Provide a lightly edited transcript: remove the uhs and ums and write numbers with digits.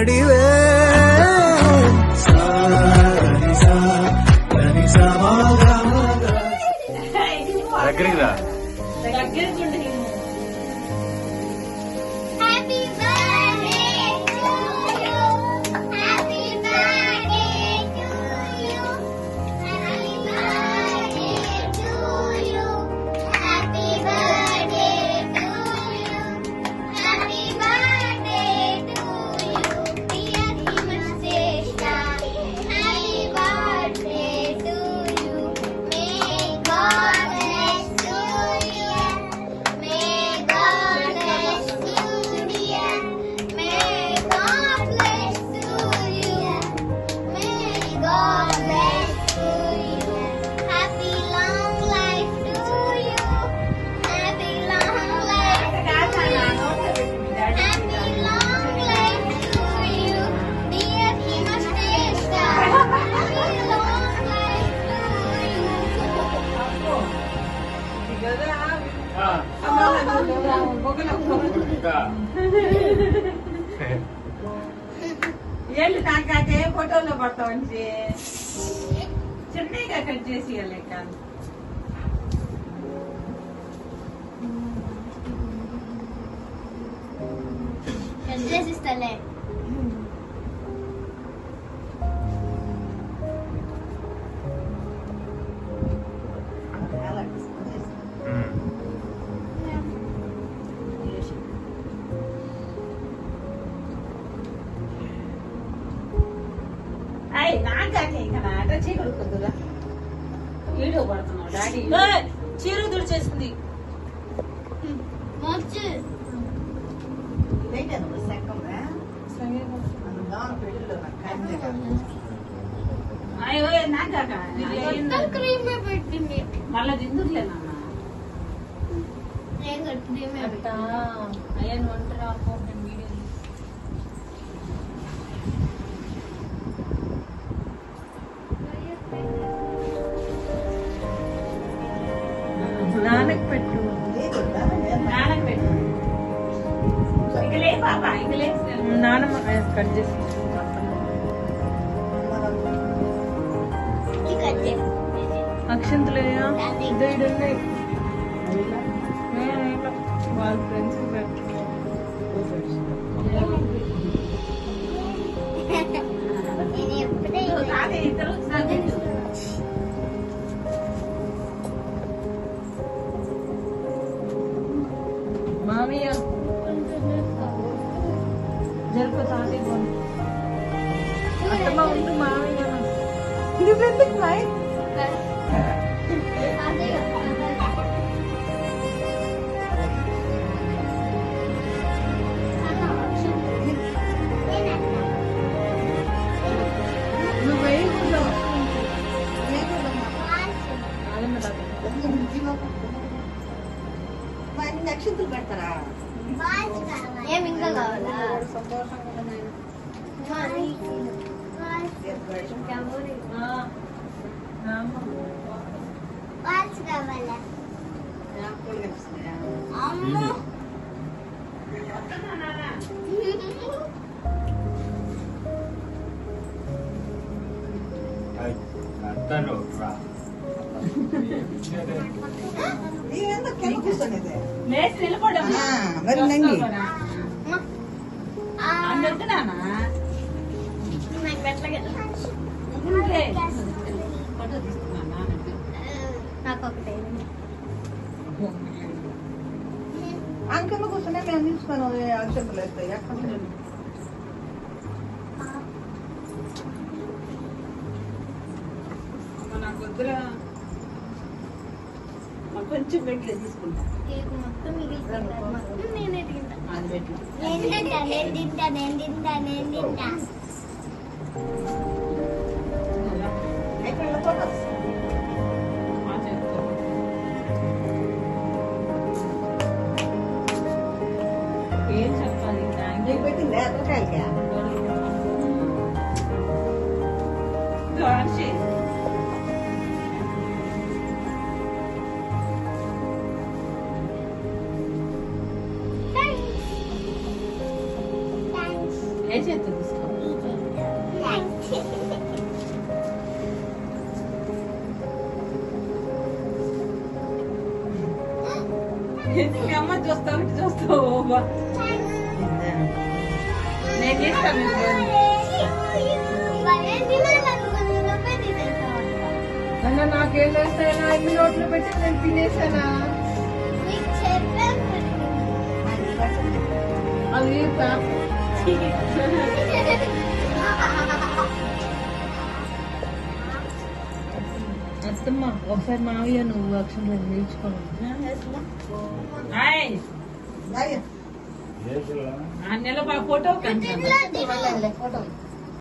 నడివే దగ్గరికి రా. ఏళ్ళు నాకే ఫోటోలో పడతామంటే చిన్నగా కట్ చేసి ఇవ్వలేక చేసిస్తలే. వీడియో పడుతున్నావు డాడీ చీర దుడిచేసింది అయ్యో నాకాక మళ్ళా దిందులేనా అయ్యా ఒంటరా వీడియో నాన్నకు పెట్టు నాన్నకు పెట్టు ఇంకలే పాప ఇంకలే నాన్నమ్మ కట్ చేసి అక్షంతలేయా ఇడున్నాయి వాళ్ళ ఫ్రెండ్స్ మామయ్య జరుపు తాతయ్య అత్తమ్మ ఉండు మామయ్య నువ్వెందుకు మాయ నక్షత్రాలు పెడతారా ఏమి ఇంకా కావాలా కావాలా అమ్మో మరి నంగి అంకమ్మ కూర్చొని మేము తీసుకున్నాం అక్షంతలు వేస్తాయి అక్కడ నాకు వద్దురా కొంచెం పెట్టలేదు తీసుకుంటా మొత్తం మొత్తం నేనే తింటా అది పెట్టు నేను తింటా ఏం చెప్పాలి నీకు పెట్టింది అత్తకాయలకి ఏ చేతులు ఎందుకు అమ్మ చూస్తావు ఇటు చూస్తావు బా. నేను చేస్తాను అన్న నాకేం చేస్తాయన్నా ఎన్ని నోట్లు పెట్టి నేను తినేసానా అది తీస్తా. అత్తమ్మ ఒకసారి మావయ్య నువ్వు అక్షరం నేర్చుకోను ఆ నెల ఫోటో ఫోటో